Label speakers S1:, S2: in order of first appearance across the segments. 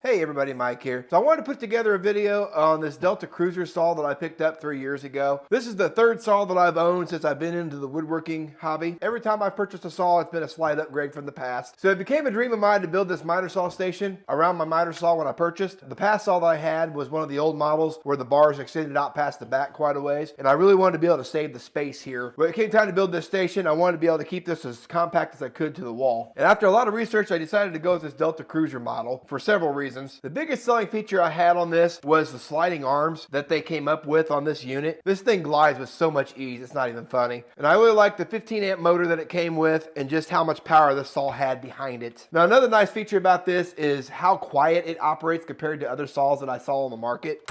S1: Hey everybody, Mike here. So I wanted to put together a video on this Delta Cruzer saw that I picked up 3 years ago. This is the third saw that I've owned since I've been into the woodworking hobby. Every time I've purchased a saw, it's been a slight upgrade from the past. So it became a dream of mine to build this miter saw station around my miter saw when I purchased. The past saw that I had was one of the old models where the bars extended out past the back quite a ways, and I really wanted to be able to save the space here. When it came time to build this station, I wanted to be able to keep this as compact as I could to the wall. And after a lot of research, I decided to go with this Delta Cruzer model for several reasons. The biggest selling feature I had on this was the sliding arms that they came up with on this unit. This thing glides with so much ease, it's not even funny. And I really like the 15 amp motor that it came with and just how much power this saw had behind it. Now another nice feature about this is how quiet it operates compared to other saws that I saw on the market.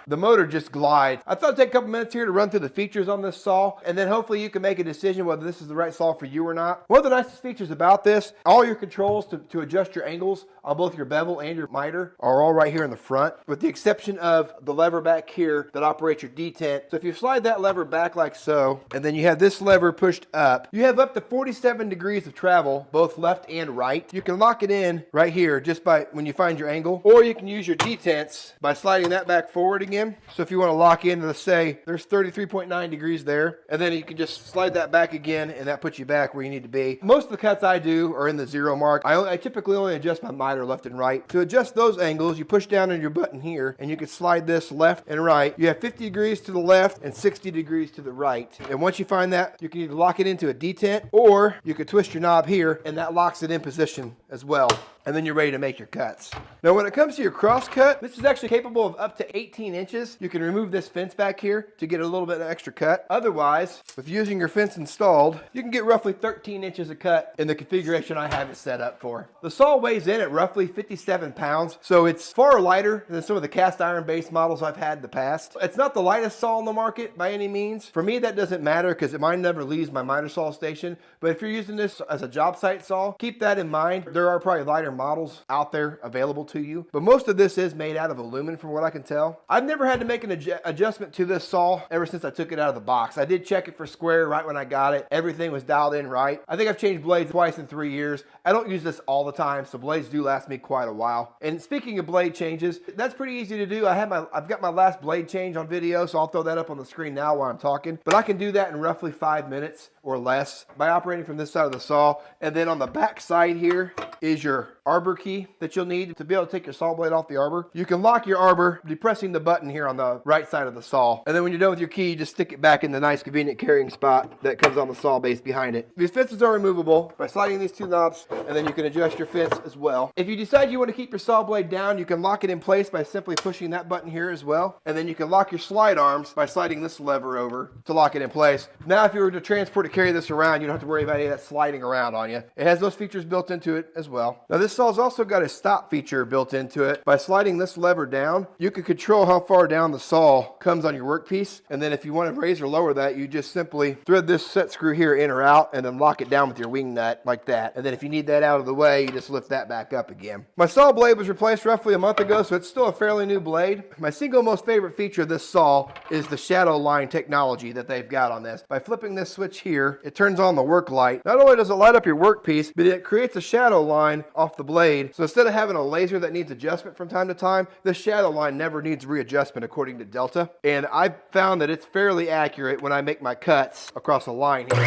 S1: The motor just glides. I thought it'd take a couple minutes here to run through the features on this saw, and then hopefully you can make a decision whether this is the right saw for you or not. One of the nicest features about this, all your controls to adjust your angles on both your bevel and your miter are all right here in the front, with the exception of the lever back here that operates your detent. So if you slide that lever back like so, and then you have this lever pushed up, you have up to 47 degrees of travel, both left and right. You can lock it in right here just by when you find your angle, or you can use your detents by sliding that back forward again. So if you want to lock in, let's say there's 33.9 degrees there, and then you can just slide that back again, and that puts you back where you need to be. Most of the cuts I do are in the 0 mark. I typically only adjust my miter left and right. To adjust those angles, you push down on your button here, and you can slide this left and right. You have 50 degrees to the left and 60 degrees to the right. And once you find that, you can either lock it into a detent, or you can twist your knob here, and that locks it in position as well. And then you're ready to make your cuts. Now when it comes to your cross cut, this is actually capable of up to 18 inches. You can remove this fence back here to get a little bit of extra cut. Otherwise, with using your fence installed, you can get roughly 13 inches of cut in the configuration I have it set up for. The saw weighs in at roughly 57 pounds, so it's far lighter than some of the cast iron based models I've had in the past. It's not the lightest saw on the market by any means. For me, that doesn't matter because mine never leaves my miter saw station. But if you're using this as a job site saw, keep that in mind. There are probably lighter models out there available to you, but most of this is made out of aluminum from what I can tell. I've never had to make an adjustment to this saw ever since I took it out of the box. I did check it for square right when I got it. Everything was dialed in right. I think I've changed blades twice in 3 years. I don't use this all the time, so blades do last me quite a while. And speaking of blade changes, that's pretty easy to do. I've got my last blade change on video, so I'll throw that up on the screen now while I'm talking. But I can do that in roughly 5 minutes or less by operating from this side of the saw. And then on the back side here is your arbor key that you'll need to be able to take your saw blade off the arbor. You can lock your arbor depressing the button here on the right side of the saw. And then when you're done with your key, you just stick it back in the nice convenient carrying spot that comes on the saw base behind it. These fences are removable by sliding these two knobs, and then you can adjust your fence as well. If you decide you want to keep your saw blade down, you can lock it in place by simply pushing that button here as well. And then you can lock your slide arms by sliding this lever over to lock it in place. Now if you were to transport or carry this around, you don't have to worry about any of that sliding around on you. It has those features built into it as well. Now this saw's also got a stop feature built into it. By sliding this lever down, you can control how far down the saw comes on your workpiece. And then if you want to raise or lower that, you just simply thread this set screw here in or out and then lock it down with your wing nut like that. And then if you need that out of the way, you just lift that back up again. My saw blade was replaced roughly a month ago, so it's still a fairly new blade. My single most favorite feature of this saw is the shadow line technology that they've got on this. By flipping this switch here, it turns on the work light. Not only does it light up your workpiece, but it creates a shadow line off the blade. So instead of having a laser that needs adjustment from time to time, this shadow line never needs readjustment according to Delta. And I've found that it's fairly accurate when I make my cuts across a line here.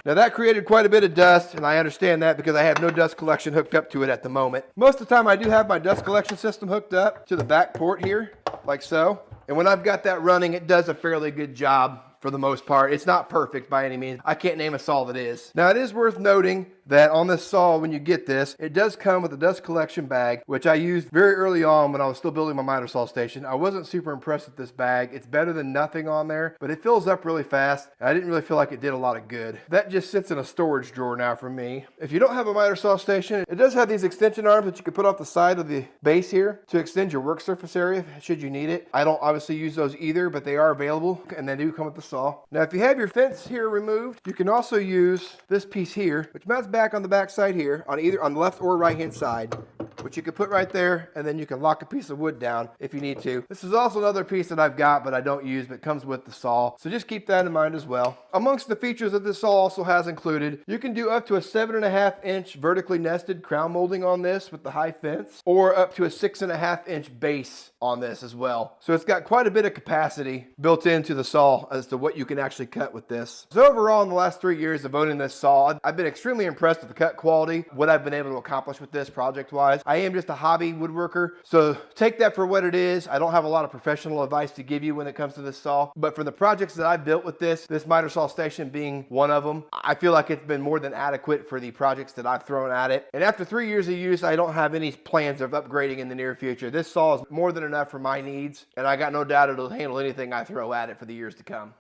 S1: Now that created quite a bit of dust, and I understand that because I have no dust collection hooked up to it at the moment. Most of the time I do have my dust collection system hooked up to the back port here, like so. And when I've got that running, it does a fairly good job for the most part. It's not perfect by any means. I can't name a saw that is. Now it is worth noting that on this saw, when you get this, it does come with a dust collection bag, which I used very early on when I was still building my miter saw station. I wasn't super impressed with this bag. It's better than nothing on there, but it fills up really fast. And I didn't really feel like it did a lot of good. That just sits in a storage drawer now for me. If you don't have a miter saw station, it does have these extension arms that you can put off the side of the base here to extend your work surface area should you need it. I don't obviously use those either, but they are available and they do come with the saw. Now, if you have your fence here removed, you can also use this piece here, which mounts back back on the back side here, on the left or right hand side, which you can put right there, and then you can lock a piece of wood down if you need to. This is also another piece that I've got but I don't use, but comes with the saw, so just keep that in mind as well. Amongst the features that this saw also has included, you can do up to a 7.5-inch vertically nested crown molding on this with the high fence, or up to a 6.5-inch base on this as well. So it's got quite a bit of capacity built into the saw as to what you can actually cut with this. So overall, in the last 3 years of owning this saw, I've been extremely impressed with the cut quality, what I've been able to accomplish with this project-wise. I am just a hobby woodworker, so take that for what it is. I don't have a lot of professional advice to give you when it comes to this saw, but for the projects that I've built with this miter saw station being one of them, I feel like it's been more than adequate for the projects that I've thrown at it. And after 3 years of use, I don't have any plans of upgrading in the near future. This saw is more than enough for my needs, and I got no doubt it'll handle anything I throw at it for the years to come.